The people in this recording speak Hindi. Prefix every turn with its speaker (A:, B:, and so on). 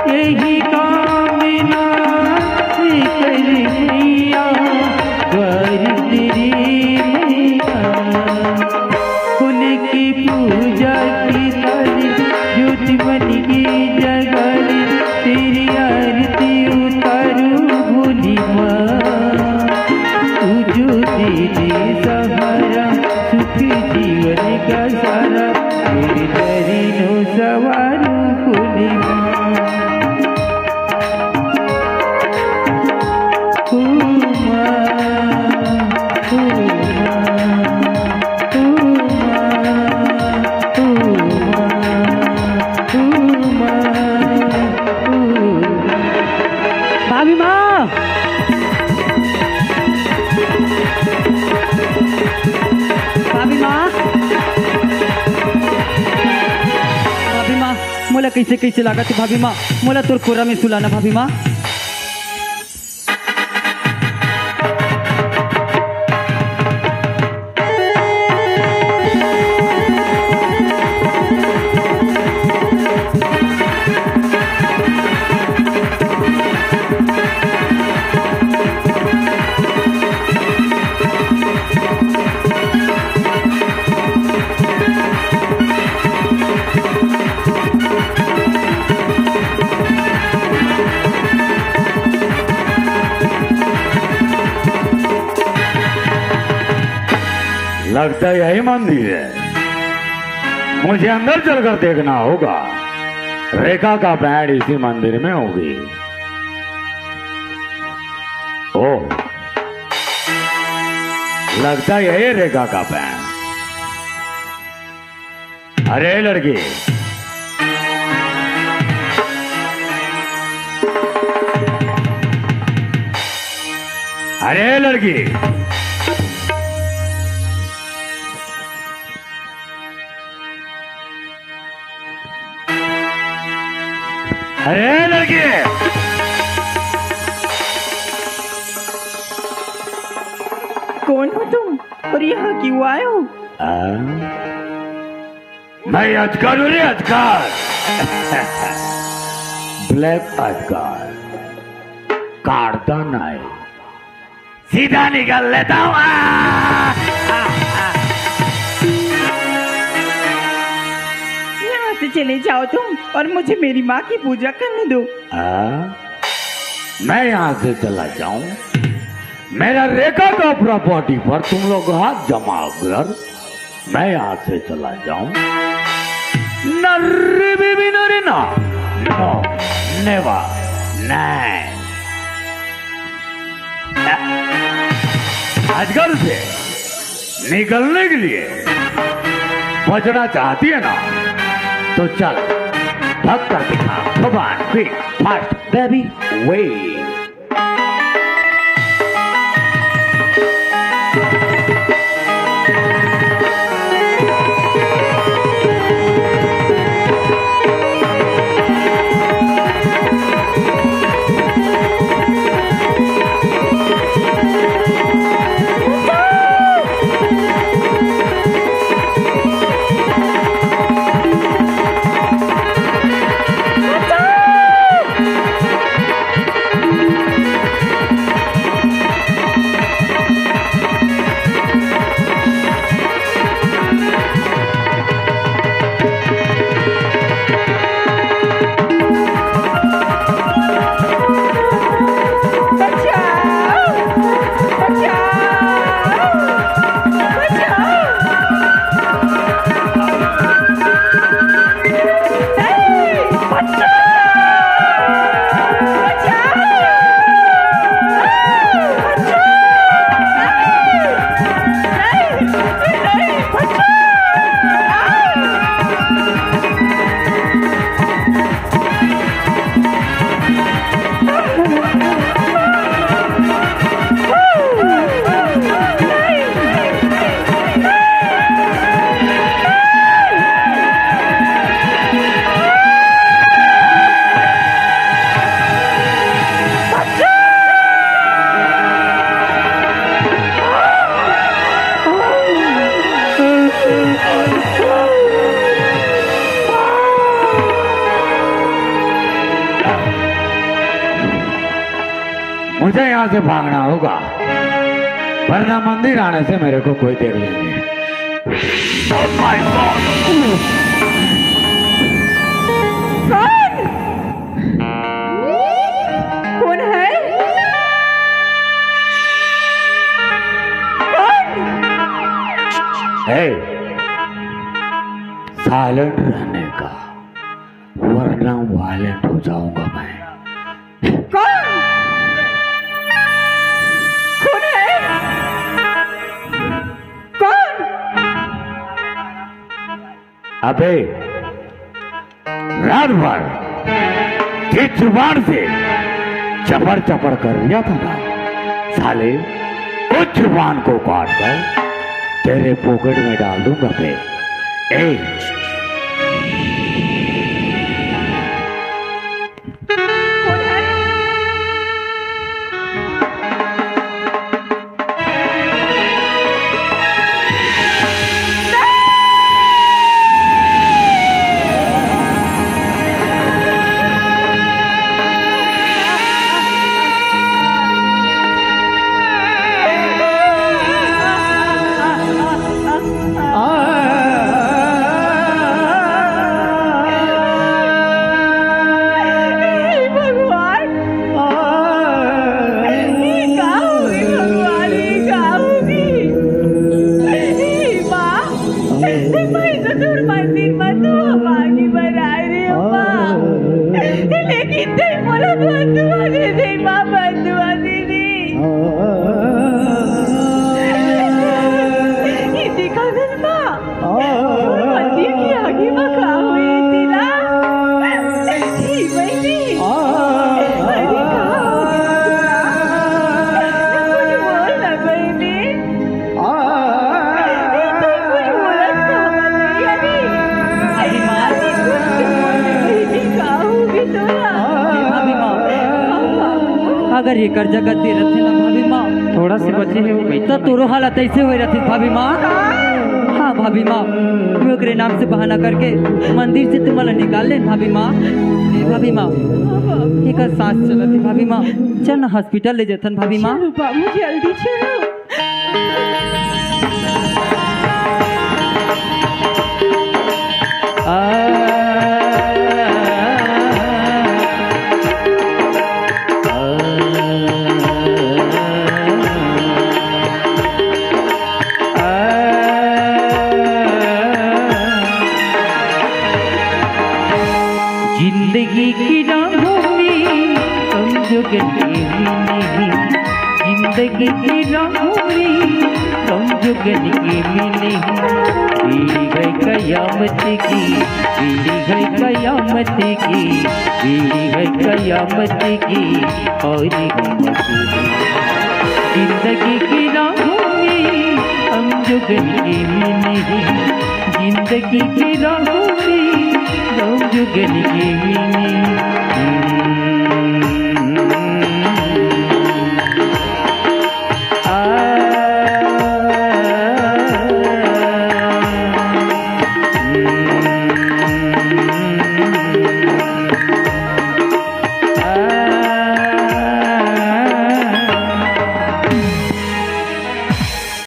A: यही कामना कर मैया द्वार तेरी मैया। फूल की पूजा की थाली ज्योति बन की जगाली तेरी आरती उतारू भोली माँ। तू जो दे सहारा सुख जीवन का सारा तेरे दरिनो सवारू भोली माँ। भाभी माँ, भाभी माँ, भाभी माँ, मोला कैसे कैसे लागत भाभी माँ, मोला तोर कोरा में सुलाना भाभी माँ।
B: लगता है यही मंदिर है, मुझे अंदर चलकर देखना होगा। रेखा का बैंड इसी मंदिर में होगी। ओह, लगता है यही रेखा का बैंड। अरे लड़की, अरे लड़की, अरे लड़की,
C: कौन हो तुम और यहाँ क्यों आए हो?
B: मैं अजगर हूँ रे, अजगर। ब्लैक अजगर, काटता नहीं, सीधा निकल लेता हूँ।
C: यहाँ से चले जाओ तुम और मुझे मेरी माँ की पूजा करने दो।
B: मैं यहाँ से चला जाऊं? मेरा रेखा का प्रॉपर्टी पर तुम लोग हाथ जमा कर मैं यहाँ से चला जाऊं? नर्री बीबी नरी ना, नो, नेवर, नहीं। अजगर से निकलने के लिए बचना चाहती है ना, तो चल भाग कर दिखा। भगवान क्विक फास्ट बेबी वे। तुझे यहाँ से भागना होगा, वरना मंदिर आने से मेरे को कोई देख लेंगे। Oh my God!
C: कौन है? कौन?
B: Hey, साइलेंट रहने का, वरना वायलेंट हो जाऊंगा मैं।
C: कौन? कौन है? कौन?
B: अबे रात भर जिस जुबान से चपड़ चपड़ कर दिया था ना साले, उस जुबान को काट कर तेरे पॉकेट में डाल दूंगा बे। ए
C: कौन है?
A: अगर ये कर जगत दे रहे ना भाभी माँ,
D: थोड़ा से बचे है वो
A: तो तोरो हालत ऐसे हो रही भाभी माँ। हाँ भाभी माँ, मैं ओकरे नाम से बहाना करके मंदिर से तुम्हारा निकाल ले भाभी माँ। भाभी माँ एक सांस चलत है भाभी माँ, चल ना हॉस्पिटल ले जातन भाभी माँ।
C: चलो बाबू जल्दी चलो।
D: जिंदगी की राहों में समझो गली नहीं, जिंदगी की राहों में समझो गली नहीं। बीड़ी गई कयामत की, बीड़ी गई कयामत की, बीड़ी गई कयामत की, और जिंदगी की राहों में समझो गली नहीं, जिंदगी की राहों में समझो गली नहीं।